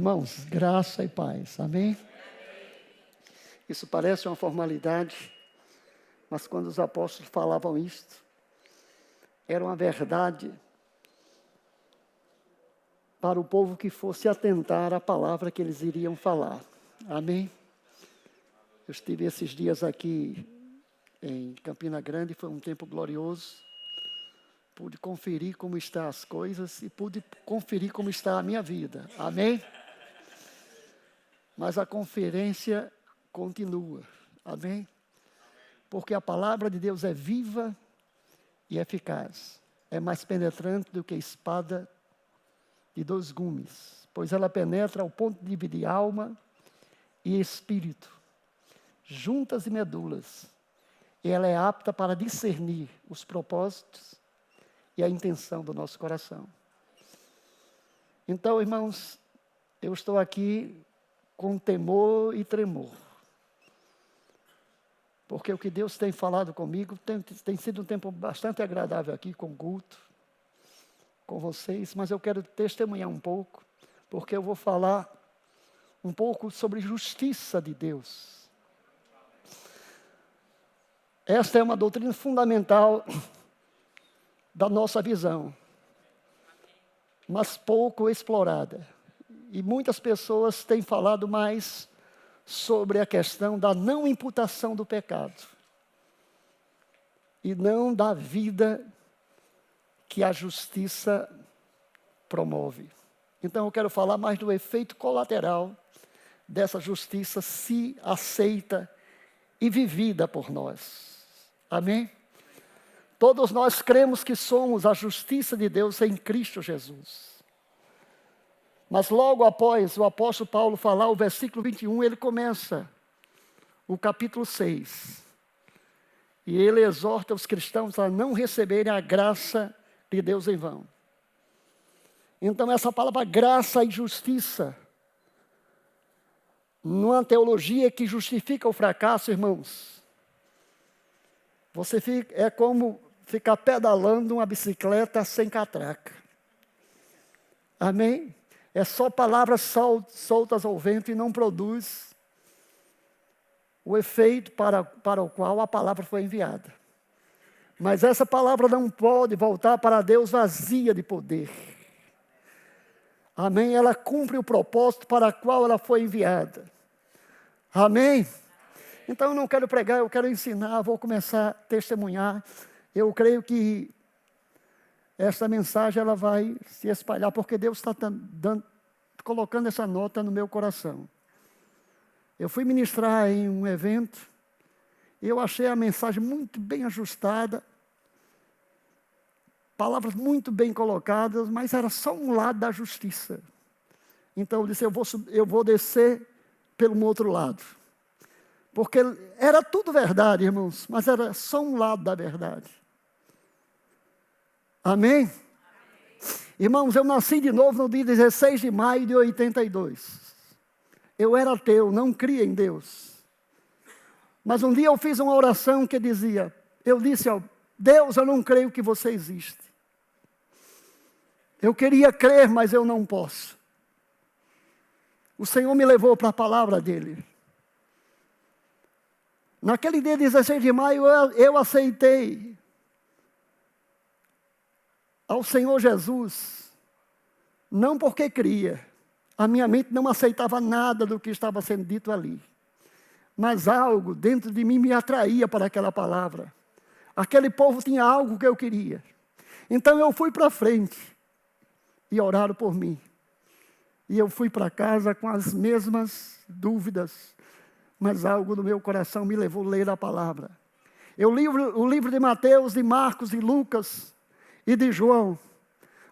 Irmãos, graça e paz, amém? Isso parece uma formalidade, mas quando os apóstolos falavam isto, era uma verdade para o povo que fosse atentar à palavra que eles iriam falar, amém? Eu estive esses dias aqui em Campina Grande, foi um tempo glorioso, pude conferir como estão as coisas e pude conferir como está a minha vida, amém? Mas a conferência continua, amém? Porque a palavra de Deus é viva e eficaz. É mais penetrante do que espada de dois gumes, pois ela penetra ao ponto de dividir alma e espírito, juntas e medulas. E ela é apta para discernir os propósitos e a intenção do nosso coração. Então, irmãos, eu estou aqui com temor e tremor. Porque o que Deus tem falado comigo tem sido um tempo bastante agradável aqui com o culto, com vocês, mas eu quero testemunhar um pouco, porque eu vou falar um pouco sobre justiça de Deus. Esta é uma doutrina fundamental da nossa visão, mas pouco explorada. E muitas pessoas têm falado mais sobre a questão da não imputação do pecado e não da vida que a justiça promove. Então eu quero falar mais do efeito colateral dessa justiça se aceita e vivida por nós. Amém? Todos nós cremos que somos a justiça de Deus em Cristo Jesus. Mas logo após o apóstolo Paulo falar o versículo 21, ele começa o capítulo 6. E ele exorta os cristãos a não receberem a graça de Deus em vão. Então essa palavra graça e justiça, numa teologia que justifica o fracasso, irmãos, é como ficar pedalando uma bicicleta sem catraca. Amém? É só palavras soltas ao vento e não produz o efeito para o qual a palavra foi enviada. Mas essa palavra não pode voltar para Deus vazia de poder. Amém? Ela cumpre o propósito para o qual ela foi enviada. Amém? Então eu não quero pregar, eu quero ensinar, vou começar a testemunhar. Eu creio que essa mensagem ela vai se espalhar, porque Deus está colocando essa nota no meu coração. Eu fui ministrar em um evento, e eu achei a mensagem muito bem ajustada, palavras muito bem colocadas, mas era só um lado da justiça. Então eu disse, eu vou descer pelo outro lado. Porque era tudo verdade, irmãos, mas era só um lado da verdade. Amém? Irmãos, eu nasci de novo no dia 16 de maio de 82. Eu era ateu, não cria em Deus. Mas um dia eu fiz uma oração que dizia, eu disse ao Deus, eu não creio que você existe. Eu queria crer, mas eu não posso. O Senhor me levou para a palavra dele. Naquele dia 16 de maio eu aceitei ao Senhor Jesus, não porque cria, a minha mente não aceitava nada do que estava sendo dito ali, mas algo dentro de mim me atraía para aquela palavra, aquele povo tinha algo que eu queria, então eu fui para frente, e oraram por mim, e eu fui para casa com as mesmas dúvidas, mas algo do meu coração me levou a ler a palavra. Eu li o livro de Mateus, de Marcos, de Lucas, e de João,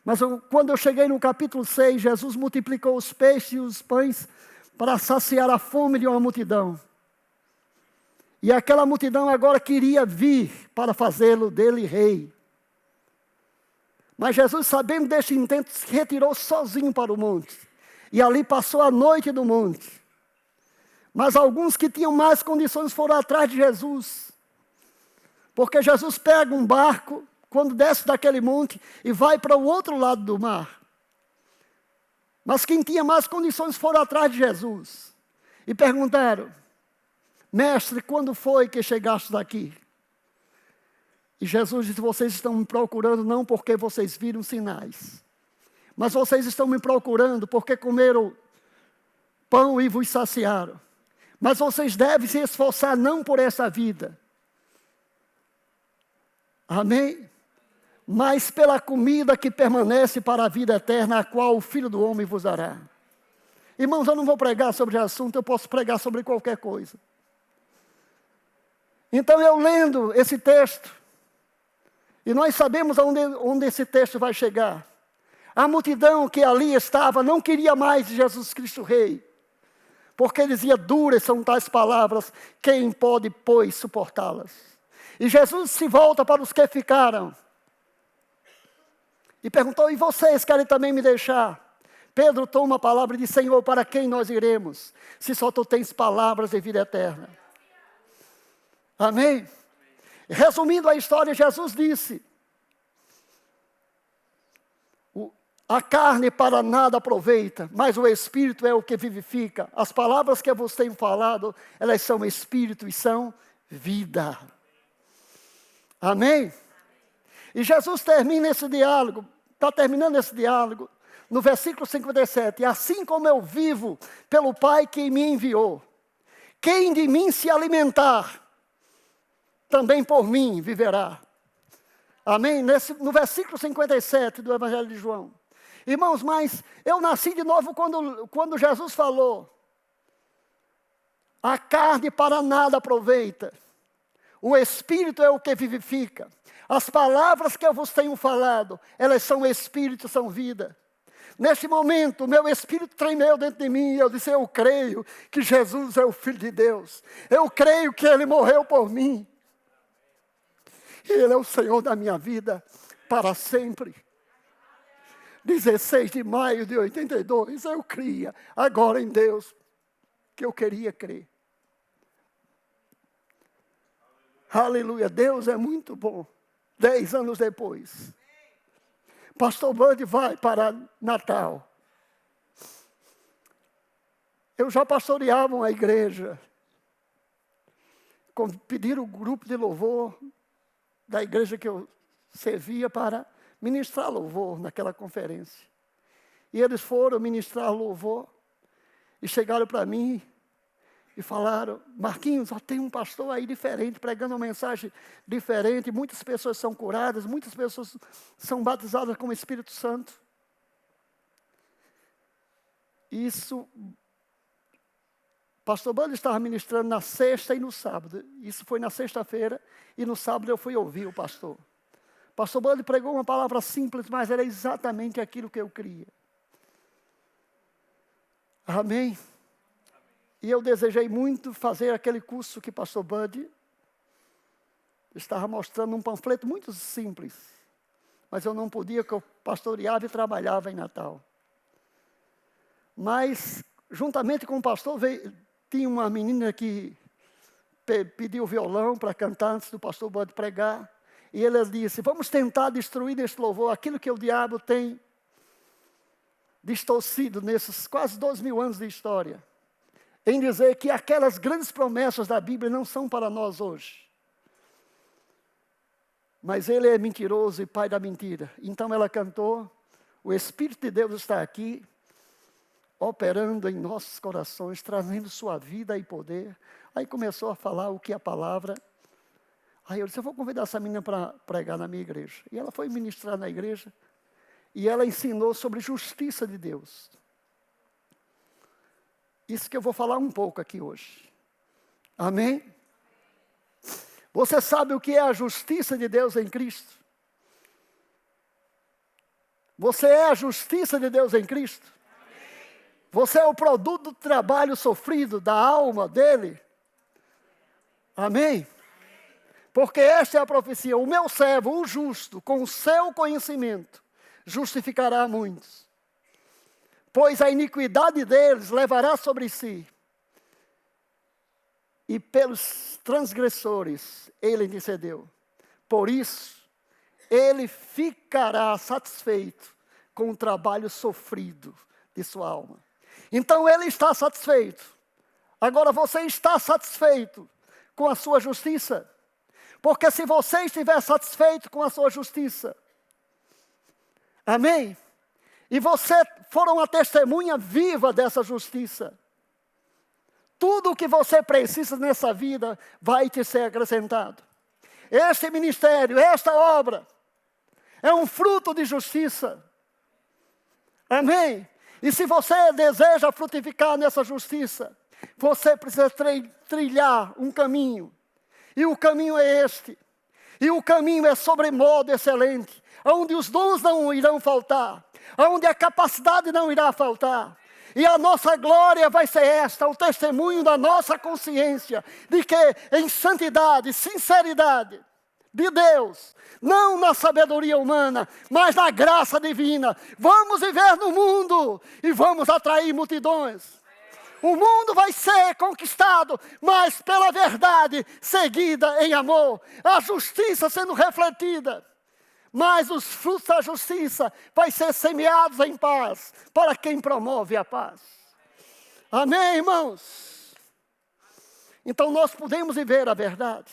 mas quando eu cheguei no capítulo 6, Jesus multiplicou os peixes e os pães para saciar a fome de uma multidão, e aquela multidão agora queria vir para fazê-lo dele rei, mas Jesus, sabendo deste intento, se retirou sozinho para o monte, e ali passou a noite no monte, mas alguns que tinham mais condições foram atrás de Jesus, porque Jesus pega um barco, quando desce daquele monte e vai para o outro lado do mar. Mas quem tinha mais condições foram atrás de Jesus. E perguntaram: mestre, quando foi que chegaste daqui? E Jesus disse: vocês estão me procurando não porque vocês viram sinais, mas vocês estão me procurando porque comeram pão e vos saciaram. Mas vocês devem se esforçar não por essa vida. Amém? Mas pela comida que permanece para a vida eterna, a qual o Filho do Homem vos dará. Irmãos, eu não vou pregar sobre esse assunto, eu posso pregar sobre qualquer coisa. Então eu lendo esse texto, e nós sabemos onde esse texto vai chegar. A multidão que ali estava não queria mais de Jesus Cristo Rei, porque dizia: duras são tais palavras, quem pode, pois, suportá-las? E Jesus se volta para os que ficaram, e perguntou: e vocês querem também me deixar? Pedro toma a palavra e diz: Senhor, para quem nós iremos, se só tu tens palavras de vida eterna? Amém? Resumindo a história, Jesus disse: a carne para nada aproveita, mas o Espírito é o que vivifica. As palavras que eu vos tenho falado, elas são Espírito e são vida. Amém? E Jesus termina esse diálogo, está terminando esse diálogo, no versículo 57. Assim como eu vivo pelo Pai que me enviou, quem de mim se alimentar, também por mim viverá. Amém? No versículo 57 do Evangelho de João. Irmãos, mas eu nasci de novo quando Jesus falou: a carne para nada aproveita, o Espírito é o que vivifica. As palavras que eu vos tenho falado, elas são Espírito, são vida. Neste momento, o meu Espírito tremeu dentro de mim, e eu disse: eu creio que Jesus é o Filho de Deus. Eu creio que Ele morreu por mim. E Ele é o Senhor da minha vida para sempre. 16 de maio de 82, eu cria agora em Deus que eu queria crer. Aleluia, Deus é muito bom. 10 anos depois, Pastor Bud vai para Natal. Eu já pastoreava uma igreja. Pediram o grupo de louvor da igreja que eu servia para ministrar louvor naquela conferência. E eles foram ministrar louvor e chegaram para mim e falaram: Marquinhos, ó, tem um pastor aí diferente, pregando uma mensagem diferente, muitas pessoas são curadas, muitas pessoas são batizadas com o Espírito Santo. Isso, pastor Bando estava ministrando na sexta e no sábado. Isso foi na sexta-feira, e no sábado eu fui ouvir o pastor. Pastor Bando pregou uma palavra simples, mas era exatamente aquilo que eu queria. Amém? E eu desejei muito fazer aquele curso que pastor Bud estava mostrando, um panfleto muito simples. Mas eu não podia, porque eu pastoreava e trabalhava em Natal. Mas, juntamente com o pastor, tinha uma menina que pediu violão para cantar antes do pastor Bud pregar. E ele disse: vamos tentar destruir neste louvor aquilo que o diabo tem distorcido nesses quase 2.000 anos de história, em dizer que aquelas grandes promessas da Bíblia não são para nós hoje. Mas ele é mentiroso e pai da mentira. Então ela cantou: o Espírito de Deus está aqui, operando em nossos corações, trazendo sua vida e poder. Aí começou a falar o que a palavra. Aí eu disse: eu vou convidar essa menina para pregar na minha igreja. E ela foi ministrar na igreja, e ela ensinou sobre justiça de Deus. Isso que eu vou falar um pouco aqui hoje. Amém? Você sabe o que é a justiça de Deus em Cristo? Você é a justiça de Deus em Cristo? Você é o produto do trabalho sofrido, da alma dele? Amém? Porque esta é a profecia: o meu servo, o justo, com o seu conhecimento, justificará muitos. Pois a iniquidade deles levará sobre si, e pelos transgressores ele intercedeu. Por isso, ele ficará satisfeito com o trabalho sofrido de sua alma. Então ele está satisfeito. Agora você está satisfeito com a sua justiça? Porque se você estiver satisfeito com a sua justiça, amém? E você for uma testemunha viva dessa justiça, tudo o que você precisa nessa vida vai te ser acrescentado. Este ministério, esta obra, é um fruto de justiça. Amém? E se você deseja frutificar nessa justiça, você precisa trilhar um caminho. E o caminho é este. E o caminho é sobremodo excelente, onde os dons não irão faltar, onde a capacidade não irá faltar. E a nossa glória vai ser esta, o testemunho da nossa consciência, de que em santidade, sinceridade de Deus, não na sabedoria humana, mas na graça divina, vamos viver no mundo e vamos atrair multidões. O mundo vai ser conquistado, mas pela verdade seguida em amor, a justiça sendo refletida. Mas os frutos da justiça vai ser semeados em paz, para quem promove a paz. Amém, irmãos? Então nós podemos viver a verdade.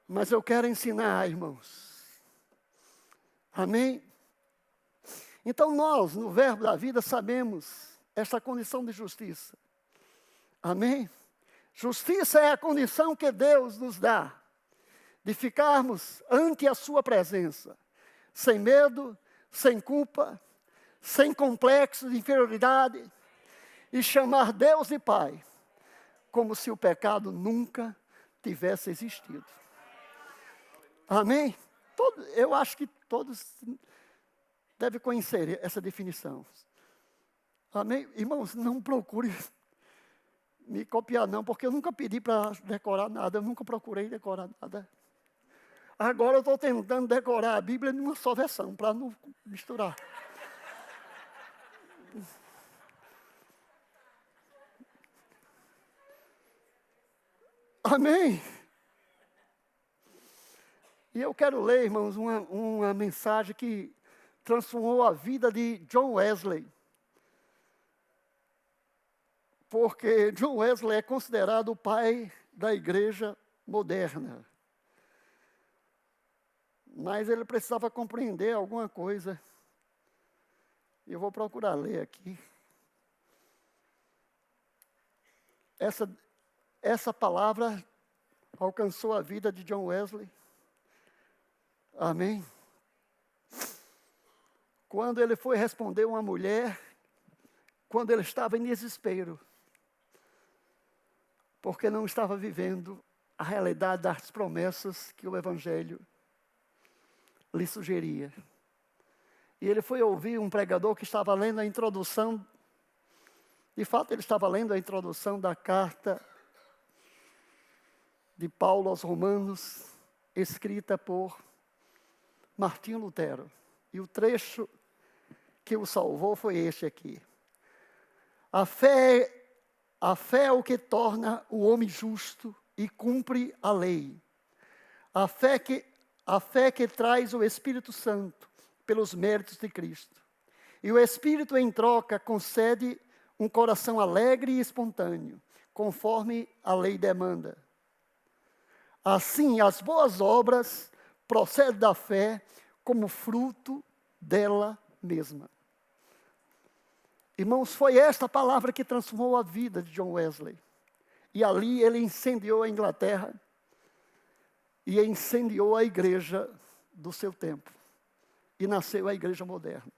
Mas eu quero ensinar, irmãos. Amém? Então nós, no verbo da vida, sabemos esta condição de justiça. Amém? Justiça é a condição que Deus nos dá de ficarmos ante a sua presença, sem medo, sem culpa, sem complexo de inferioridade, e chamar Deus de Pai, como se o pecado nunca tivesse existido. Amém? Eu acho que todos devem conhecer essa definição. Amém? Irmãos, não procure me copiar não, porque eu nunca pedi para decorar nada, eu nunca procurei decorar nada. Agora eu estou tentando decorar a Bíblia numa só versão, para não misturar. Amém? E eu quero ler, irmãos, uma mensagem que transformou a vida de John Wesley. Porque John Wesley é considerado o pai da igreja moderna. Mas ele precisava compreender alguma coisa. Eu vou procurar ler aqui. Essa palavra alcançou a vida de John Wesley. Amém? Quando ele foi responder uma mulher, quando ele estava em desespero, porque não estava vivendo a realidade das promessas que o Evangelho lhe sugeria. E ele foi ouvir um pregador que estava lendo a introdução, de fato ele estava lendo a introdução da carta de Paulo aos Romanos, escrita por Martinho Lutero. E o trecho que o salvou foi este aqui. A fé é o que torna o homem justo e cumpre a lei. A fé que traz o Espírito Santo pelos méritos de Cristo. E o Espírito, em troca, concede um coração alegre e espontâneo, conforme a lei demanda. Assim, as boas obras procedem da fé como fruto dela mesma. Irmãos, foi esta palavra que transformou a vida de John Wesley. E ali ele incendiou a Inglaterra e incendiou a igreja do seu tempo. E nasceu a igreja moderna.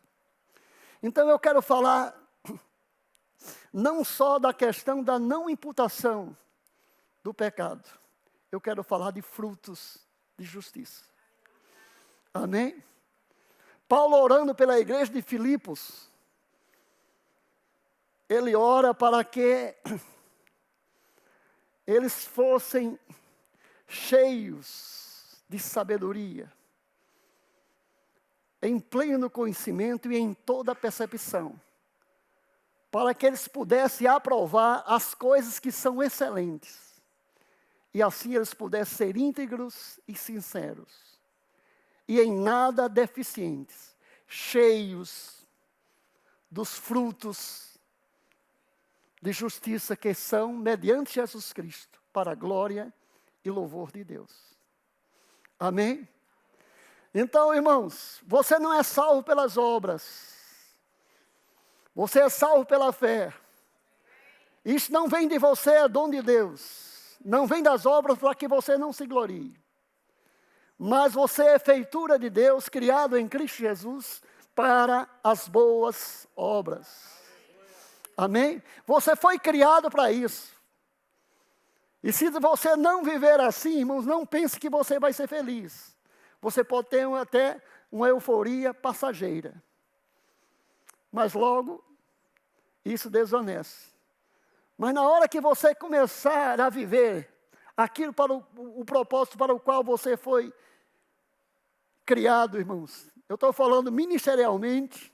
Então eu quero falar não só da questão da não imputação do pecado. Eu quero falar de frutos de justiça. Amém? Paulo, orando pela igreja de Filipos, ele ora para que eles fossem cheios de sabedoria, em pleno conhecimento e em toda percepção, para que eles pudessem aprovar as coisas que são excelentes, e assim eles pudessem ser íntegros e sinceros, e em nada deficientes, cheios dos frutos de justiça que são mediante Jesus Cristo, para a glória e louvor de Deus. Amém? Então, irmãos, você não é salvo pelas obras. Você é salvo pela fé. Isso não vem de você, é dom de Deus. Não vem das obras para que você não se glorie. Mas você é feitura de Deus, criado em Cristo Jesus, para as boas obras. Amém? Você foi criado para isso. E se você não viver assim, irmãos, não pense que você vai ser feliz. Você pode ter até uma euforia passageira. Mas logo, isso desvanece. Mas na hora que você começar a viver aquilo para o propósito para o qual você foi criado, irmãos. Eu estou falando ministerialmente,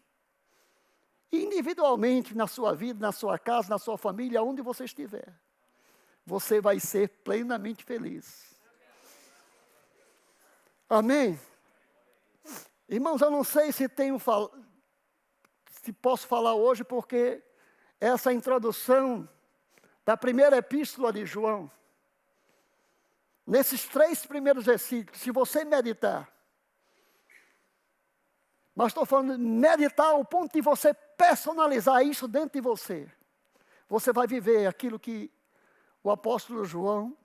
individualmente na sua vida, na sua casa, na sua família, onde você estiver. Você vai ser plenamente feliz. Amém? Irmãos, eu não sei se posso falar hoje, porque essa introdução da primeira epístola de João, nesses 3 primeiros versículos, se você meditar, mas estou falando de meditar ao ponto de você personalizar isso dentro de você. Você vai viver aquilo que o apóstolo João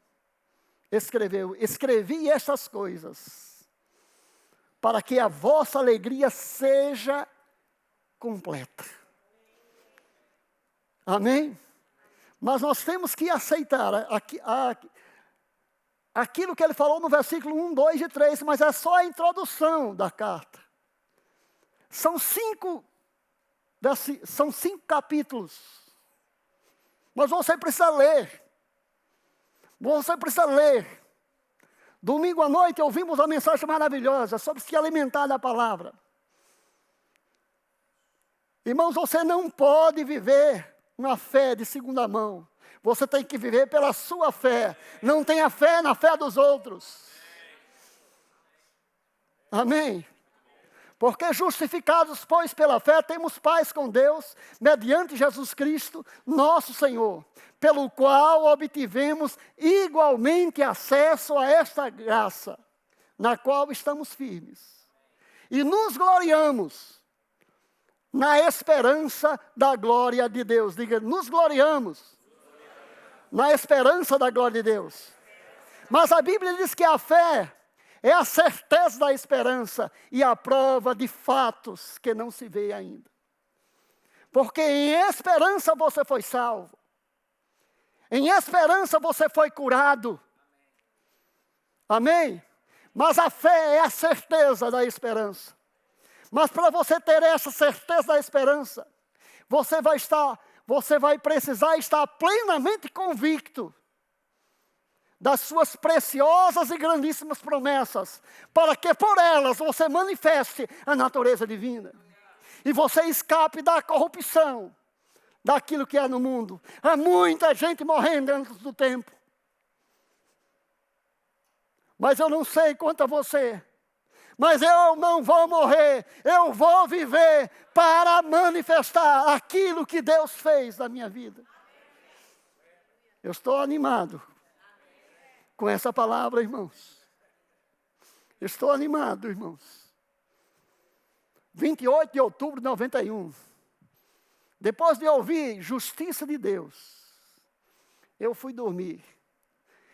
escreveu. Escrevi estas coisas, para que a vossa alegria seja completa. Amém? Mas nós temos que aceitar aquilo que ele falou no versículo 1, 2 e 3, mas é só a introdução da carta. São 5 capítulos. Mas você precisa ler. Você precisa ler. Domingo à noite ouvimos uma mensagem maravilhosa sobre se alimentar da palavra. Irmãos, você não pode viver uma fé de segunda mão. Você tem que viver pela sua fé. Não tenha fé na fé dos outros. Amém? Porque justificados, pois, pela fé, temos paz com Deus, mediante Jesus Cristo, nosso Senhor, pelo qual obtivemos igualmente acesso a esta graça, na qual estamos firmes. E nos gloriamos na esperança da glória de Deus. Diga, nos gloriamos na esperança da glória de Deus. Mas a Bíblia diz que a fé é a certeza da esperança e a prova de fatos que não se vê ainda. Porque em esperança você foi salvo. Em esperança você foi curado. Amém? Mas a fé é a certeza da esperança. Mas para você ter essa certeza da esperança, você vai precisar estar plenamente convicto das suas preciosas e grandíssimas promessas, para que por elas você manifeste a natureza divina. E você escape da corrupção, daquilo que há no mundo. Há muita gente morrendo antes do tempo. Mas eu não sei quanto a você. Mas eu não vou morrer, eu vou viver para manifestar aquilo que Deus fez na minha vida. Eu estou animado com essa palavra, irmãos. Estou animado, irmãos. 28 de outubro de 91. Depois de ouvir justiça de Deus, eu fui dormir.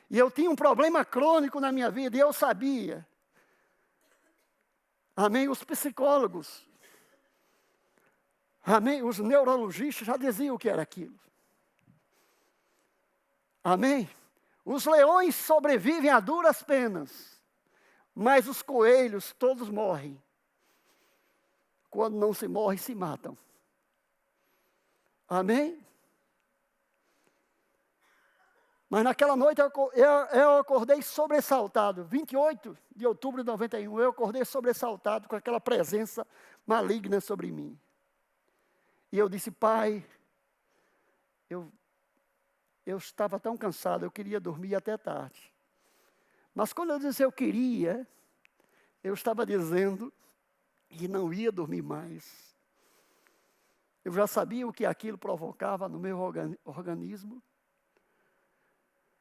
E eu tinha um problema crônico na minha vida, e eu sabia. Amém? Os psicólogos, amém? Os neurologistas já diziam o que era aquilo. Amém? Os leões sobrevivem a duras penas, mas os coelhos todos morrem. Quando não se morre, se matam. Amém? Mas naquela noite eu acordei sobressaltado. 28 de outubro de 91, eu acordei sobressaltado com aquela presença maligna sobre mim. E eu disse, Pai, eu estava tão cansado, eu queria dormir até tarde. Mas quando eu disse eu queria, eu estava dizendo que não ia dormir mais. Eu já sabia o que aquilo provocava no meu organismo.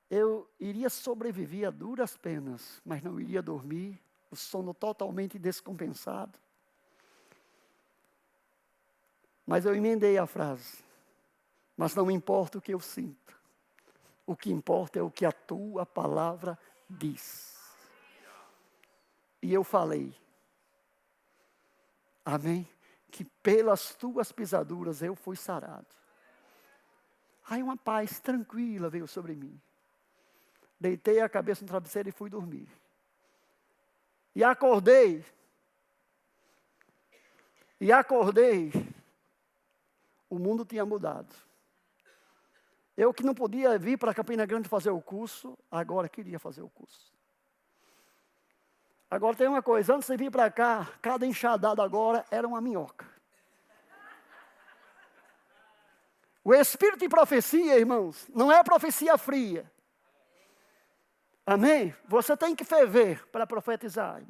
Eu iria sobreviver a duras penas, mas não iria dormir, o sono totalmente descompensado. Mas eu emendei a frase. Mas não importa o que eu sinto. O que importa é o que a tua palavra diz. E eu falei. Amém? Que pelas tuas pisaduras eu fui sarado. Aí uma paz tranquila veio sobre mim. Deitei a cabeça no travesseiro e fui dormir. E acordei. O mundo tinha mudado. Eu que não podia vir para Campina Grande fazer o curso, agora queria fazer o curso. Agora tem uma coisa, antes de vir para cá, cada enxadada agora era uma minhoca. O espírito de profecia, irmãos, não é profecia fria. Amém? Você tem que ferver para profetizar.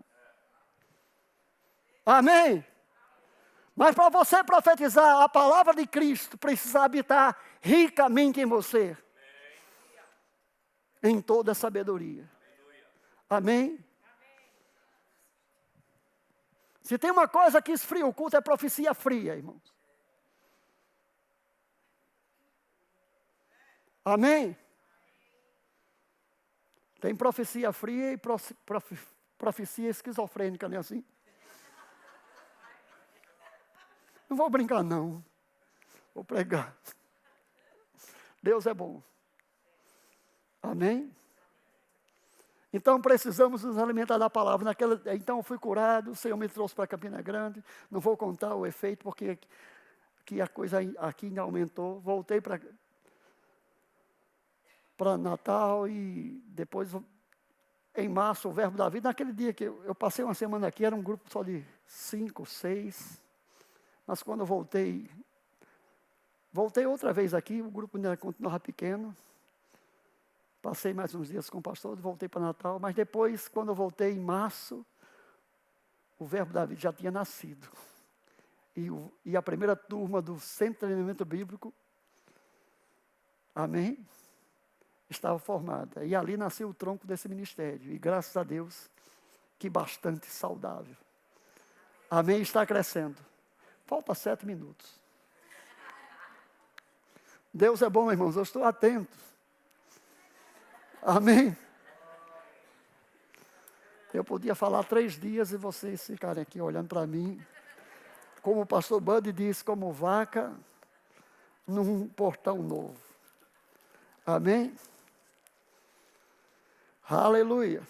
Amém? Mas para você profetizar, a palavra de Cristo precisa habitar ricamente em você. Em toda a sabedoria. Amém? Se tem uma coisa que esfria o culto, é profecia fria, irmãos. Amém? Tem profecia fria e profecia esquizofrênica, não é assim? Não vou brincar, não. Vou pregar. Deus é bom. Amém? Então precisamos nos alimentar da palavra. Então eu fui curado, o Senhor me trouxe para Campina Grande. Não vou contar o efeito, porque que a coisa aqui ainda aumentou. Voltei para Natal e depois, em março, o Verbo da Vida. Naquele dia que eu passei uma semana aqui, era um grupo só de 5, 6. Mas quando eu voltei outra vez aqui, o grupo ainda continuava pequeno. Passei mais uns dias com o pastor, voltei para Natal. Mas depois, quando eu voltei em março, o Verbo da Vida já tinha nascido. E a primeira turma do Centro de Treinamento Bíblico, amém? Estava formada. E ali nasceu o tronco desse ministério. E graças a Deus, que bastante saudável. Amém? Está crescendo. Falta 7 minutos. Deus é bom, irmãos. Eu estou atento. Amém? Eu podia falar 3 dias e vocês ficarem aqui olhando para mim. Como o pastor Bud disse, como vaca num portão novo. Amém? Aleluia.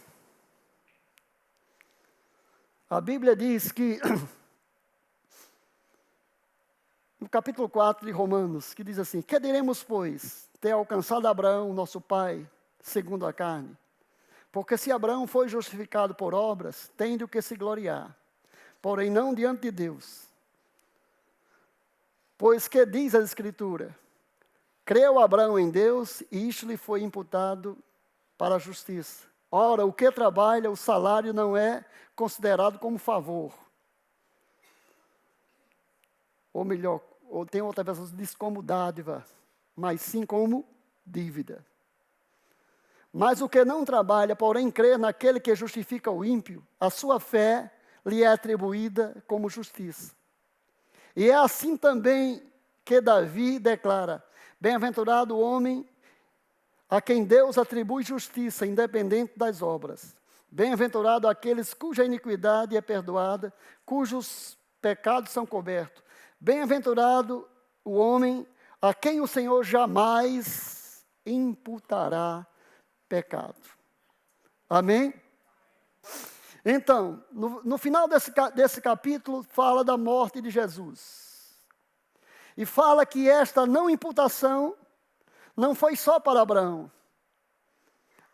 A Bíblia diz que, no capítulo 4 de Romanos, que diz assim: que diremos, pois, ter alcançado Abraão, nosso pai, segundo a carne? Porque se Abraão foi justificado por obras, tem do que se gloriar, porém não diante de Deus. Pois que diz a Escritura? Creu Abraão em Deus, e isto lhe foi imputado para a justiça. Ora, o que trabalha, o salário não é considerado como favor. Ou melhor, ou tem outra versão que diz como dádiva, mas sim como dívida. Mas o que não trabalha, porém crê naquele que justifica o ímpio, a sua fé lhe é atribuída como justiça. E é assim também que Davi declara: bem-aventurado o homem a quem Deus atribui justiça, independente das obras. Bem-aventurado aqueles cuja iniquidade é perdoada, cujos pecados são cobertos. Bem-aventurado o homem a quem o Senhor jamais imputará pecado. Amém? Então, no final desse capítulo, fala da morte de Jesus. E fala que esta não imputação não foi só para Abraão.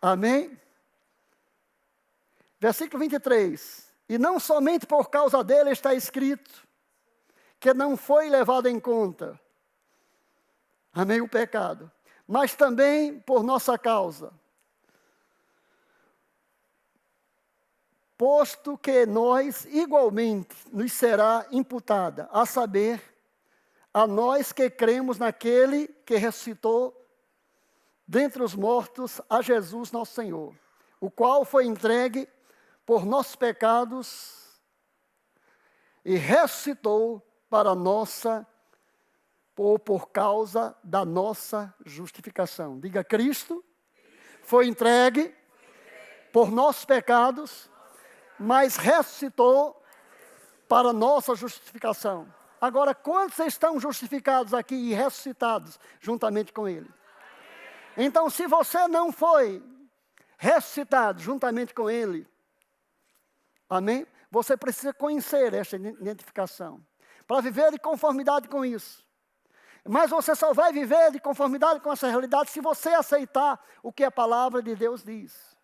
Amém? Versículo 23. E não somente por causa dele está escrito que não foi levado em conta, amém, o pecado, mas também por nossa causa. Posto que nós igualmente nos será imputada, a saber, a nós que cremos naquele que ressuscitou dentre os mortos, a Jesus nosso Senhor, o qual foi entregue por nossos pecados e ressuscitou para nossa, ou por causa da nossa justificação. Diga, Cristo foi entregue por nossos pecados, mas ressuscitou para nossa justificação. Agora, quantos estão justificados aqui e ressuscitados juntamente com Ele? Então, se você não foi ressuscitado juntamente com Ele, amém? Você precisa conhecer esta identificação, para viver de conformidade com isso. Mas você só vai viver de conformidade com essa realidade se você aceitar o que a palavra de Deus diz.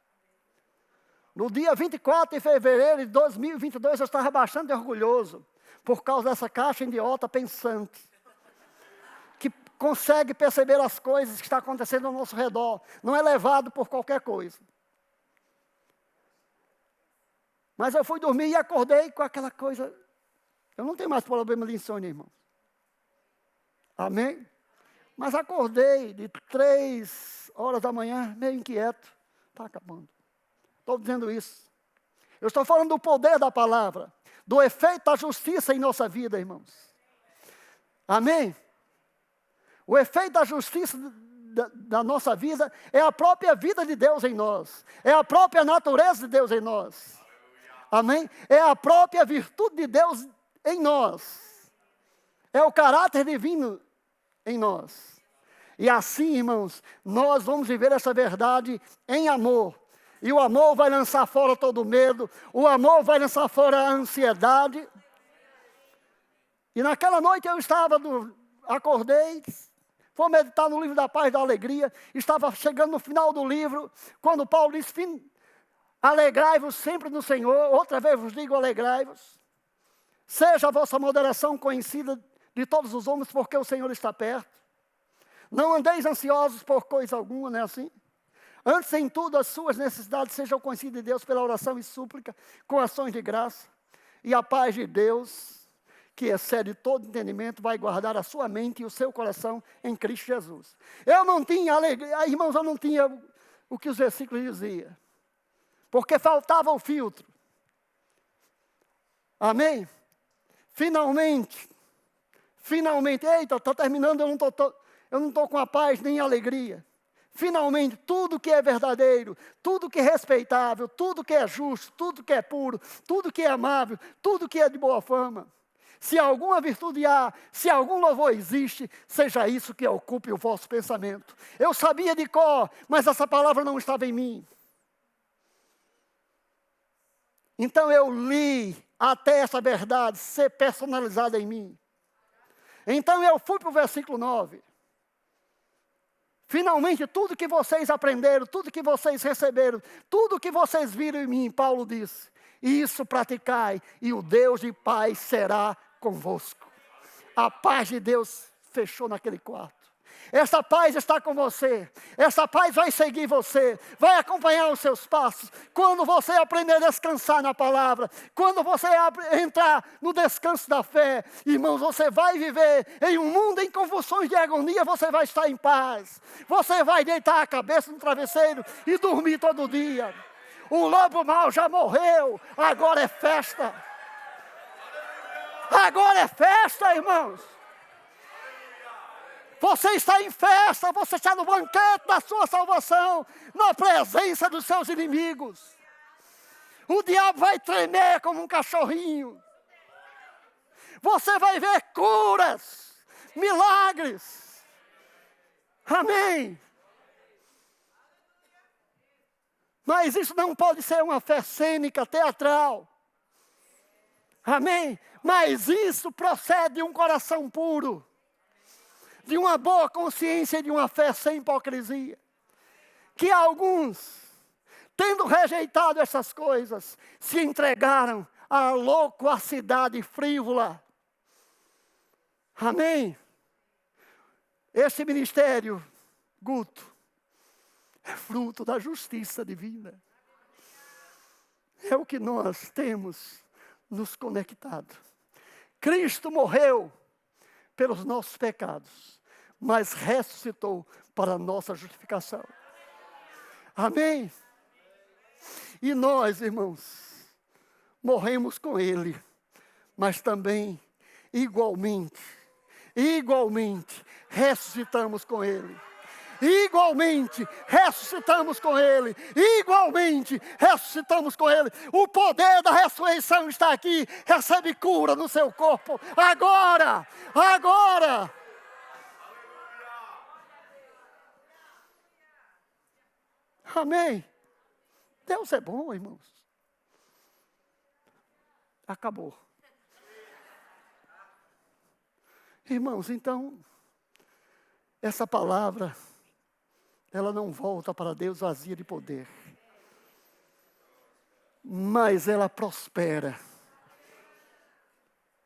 No dia 24 de fevereiro de 2022, eu estava bastante orgulhoso, por causa dessa caixa idiota pensante, que consegue perceber as coisas que estão acontecendo ao nosso redor, não é levado por qualquer coisa. Mas eu fui dormir e acordei com aquela coisa. Eu não tenho mais problema de insônia, irmão. Amém? Mas acordei de 3 horas da manhã, meio inquieto. Está acabando. Estou dizendo isso. Eu estou falando do poder da palavra, do efeito da justiça em nossa vida, irmãos. Amém? O efeito da justiça da nossa vida é a própria vida de Deus em nós. É a própria natureza de Deus em nós. Amém? É a própria virtude de Deus em nós. É o caráter divino em nós. E assim, irmãos, nós vamos viver essa verdade em amor. E o amor vai lançar fora todo o medo. O amor vai lançar fora a ansiedade. E naquela noite eu acordei, vou meditar no livro da paz e da alegria. Estava chegando no final do livro, quando Paulo diz, alegrai-vos sempre no Senhor. Outra vez vos digo, alegrai-vos. Seja a vossa moderação conhecida de todos os homens, porque o Senhor está perto. Não andeis ansiosos por coisa alguma, não é assim? Antes, em tudo, as suas necessidades sejam conhecidas de Deus pela oração e súplica, com ações de graça. E a paz de Deus, que excede todo entendimento, vai guardar a sua mente e o seu coração em Cristo Jesus. Eu não tinha alegria, irmãos, eu não tinha o que os versículos diziam. Porque faltava o filtro. Amém? Finalmente, eita, está terminando, eu não estou com a paz nem a alegria. Finalmente, tudo que é verdadeiro, tudo que é respeitável, tudo que é justo, tudo que é puro, tudo que é amável, tudo que é de boa fama. Se alguma virtude há, se algum louvor existe, seja isso que ocupe o vosso pensamento. Eu sabia de cor, mas essa palavra não estava em mim. Então eu li até essa verdade ser personalizada em mim. Então eu fui para o versículo 9. Finalmente, tudo que vocês aprenderam, tudo que vocês receberam, tudo que vocês viram em mim, Paulo disse, isso praticai, e o Deus de paz será convosco. A paz de Deus fechou naquele quarto. Essa paz está com você. Essa paz vai seguir você. Vai acompanhar os seus passos. Quando você aprender a descansar na palavra. Quando você entrar no descanso da fé. Irmãos, você vai viver em um mundo em convulsões de agonia. Você vai estar em paz. Você vai deitar a cabeça no travesseiro e dormir todo dia. O lobo mau já morreu. Agora é festa. Agora é festa, irmãos. Você está em festa, você está no banquete da sua salvação, na presença dos seus inimigos. O diabo vai tremer como um cachorrinho. Você vai ver curas, milagres. Amém. Mas isso não pode ser uma fé cênica, teatral. Amém. Mas isso procede de um coração puro. De uma boa consciência e de uma fé sem hipocrisia. Que alguns, tendo rejeitado essas coisas, se entregaram à loquacidade frívola. Amém? Esse ministério, Guto, é fruto da justiça divina. É o que nós temos nos conectado. Cristo morreu pelos nossos pecados, mas ressuscitou para a nossa justificação. Amém? E nós, irmãos, morremos com Ele, mas também, igualmente, ressuscitamos com Ele. Igualmente, ressuscitamos com Ele. Igualmente, ressuscitamos com Ele. O poder da ressurreição está aqui. Recebe cura no seu corpo. Agora, agora. Amém. Deus é bom, irmãos. Acabou. Irmãos, então, essa palavra, ela não volta para Deus vazia de poder, mas ela prospera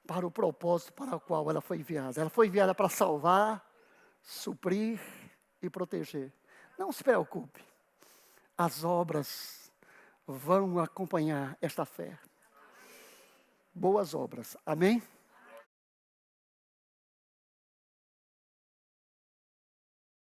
para o propósito para o qual ela foi enviada. Ela foi enviada para salvar, suprir e proteger. Não se preocupe, as obras vão acompanhar esta fé. Boas obras, amém?